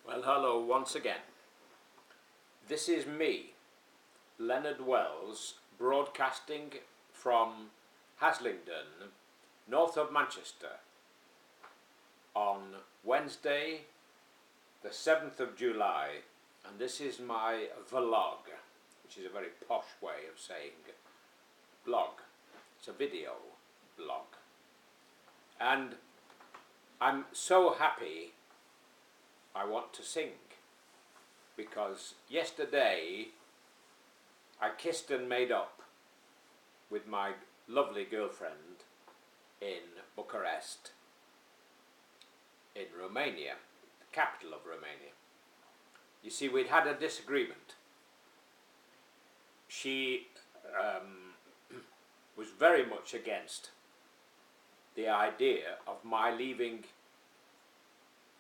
Well, hello once again. This is me, Leonard Wells, broadcasting from HASLINGDEN, north of Manchester, on Wednesday, the 7th of July, and this is my vlog, which is a very posh way of saying blog. It's a video blog. And I'm so happy I want to sing, because yesterday I kissed and made up with my lovely girlfriend in Bucharest, in Romania, the capital of Romania. You see, we'd had a disagreement. She was very much against the idea of my leaving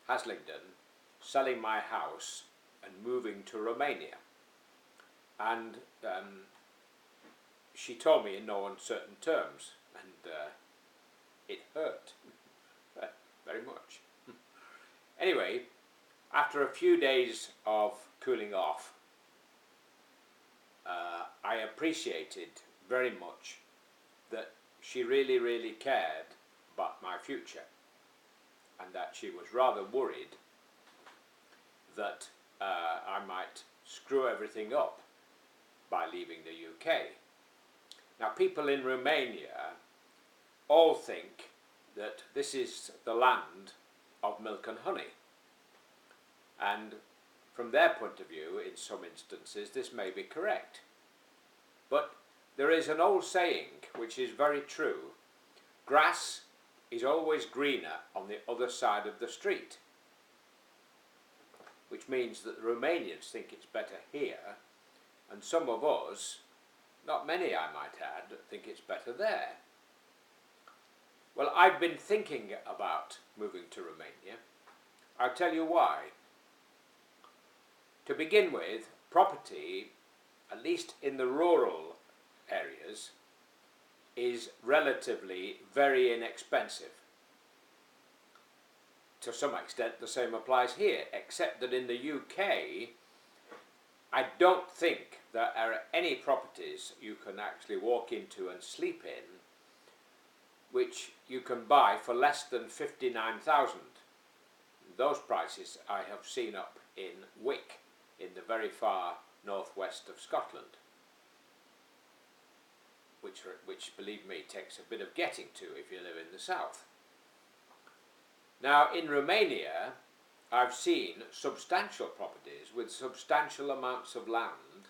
HASLINGDEN, selling my house and moving to Romania. And she told me in no uncertain terms, and it hurt very much. Anyway, after a few days of cooling off, I appreciated very much that she really cared about my future, and that she was rather worried that I might screw everything up by leaving the UK. Now, people in Romania all think that this is the land of milk and honey, and from their point of view, in some instances, this may be correct. But there is an old saying which is very true: grass is always greener on the other side of the street. Which means that the Romanians think it's better here, and some of us, not many I might add, think it's better there. Well, I've been thinking about moving to Romania. I'll tell you why. To begin with, property, at least in the rural areas, is relatively very inexpensive. To some extent the same applies here, except that in the UK I don't think there are any properties you can actually walk into and sleep in which you can buy for less than 59,000. Those prices I have seen up in Wick, in the very far northwest of Scotland, which believe me takes a bit of getting to if you live in the south. Now, in Romania, I've seen substantial properties with substantial amounts of land,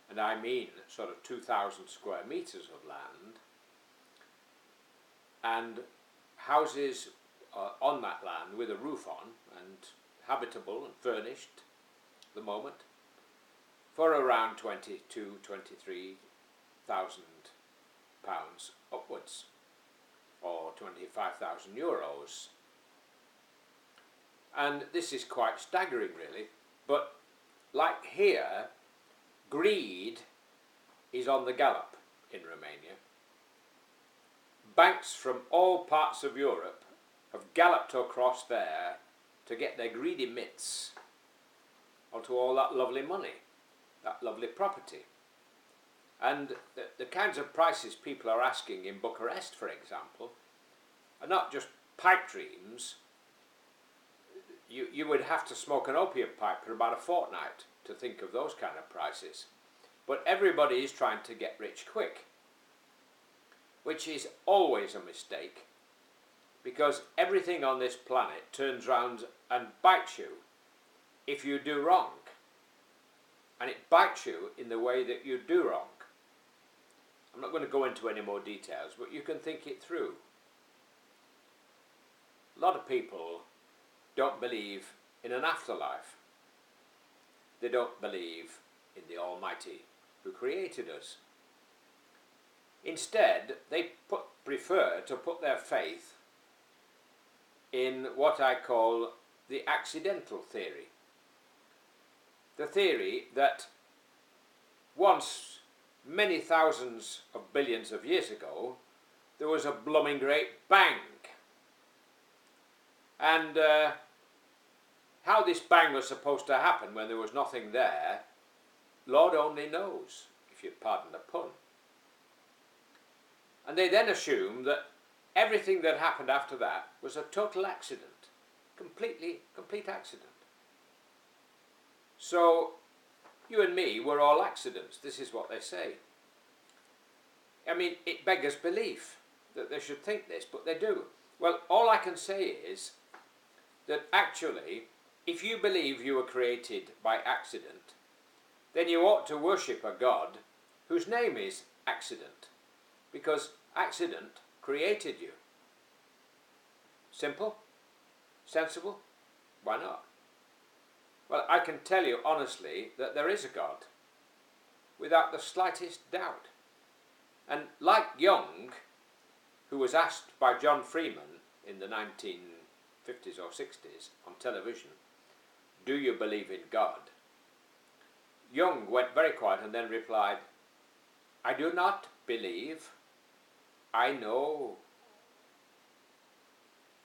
and I mean sort of 2,000 square meters of land, and houses on that land with a roof on, and habitable and furnished at the moment, for around £22,000 to £23,000 upwards, or €25,000. And this is quite staggering, really. But like here, greed is on the gallop in Romania. Banks from all parts of Europe have galloped across there to get their greedy mitts onto all that lovely money, that lovely property. And the kinds of prices people are asking in Bucharest, for example, are not just pipe dreams. You would have to smoke an opium pipe for about a fortnight to think of those kind of prices. But everybody is trying to get rich quick, which is always a mistake, because everything on this planet turns round and bites you if you do wrong. And it bites you in the way that you do wrong. I'm not going to go into any more details, but you can think it through. A lot of people don't believe in an afterlife. They don't believe in the Almighty who created us. Instead, they prefer to put their faith in what I call the accidental theory. The theory that once, many thousands of billions of years ago, there was a blooming great bang. And how this bang was supposed to happen when there was nothing there, Lord only knows, if you pardon the pun. And they then assume that everything that happened after that was a total accident. Complete accident. So, you and me were all accidents. This is what they say. I mean, it beggars belief that they should think this, but they do. Well, all I can say is that actually, if you believe you were created by accident, then you ought to worship a God whose name is accident, because accident created you. Simple? Sensible? Why not? Well, I can tell you honestly that there is a God, without the slightest doubt. And like Young, who was asked by John Freeman in the 1950s or 60s on television, "Do you believe in God?" Young went very quiet and then replied, "I do not believe, I know."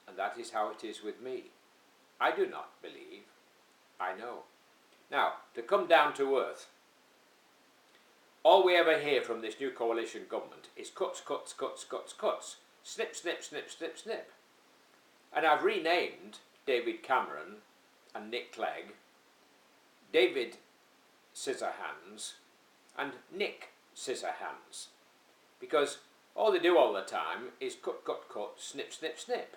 And that is how it is with me. I do not believe, I know. Now, to come down to earth, all we ever hear from this new coalition government is cuts, cuts, cuts, cuts, cuts. Snip, snip, snip, snip, snip. And I've renamed David Cameron and Nick Clegg David Scissorhands and Nick Scissorhands, because all they do all the time is cut, cut, cut, snip, snip, snip.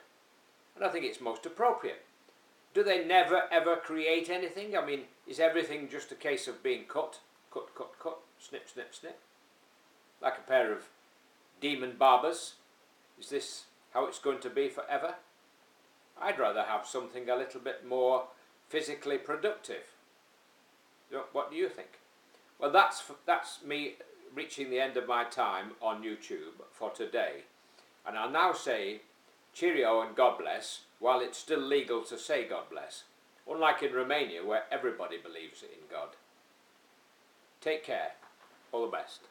And I think it's most appropriate. Do they never ever create anything? I mean, is everything just a case of being cut, cut, cut, cut, snip, snip, snip? Like a pair of demon barbers? Is this how it's going to be forever? I'd rather have something a little bit more physically productive. What do you think? Well, that's me reaching the end of my time on YouTube for today. And I'll now say cheerio and God bless, while it's still legal to say God bless, unlike in Romania where everybody believes in God. Take care. All the best.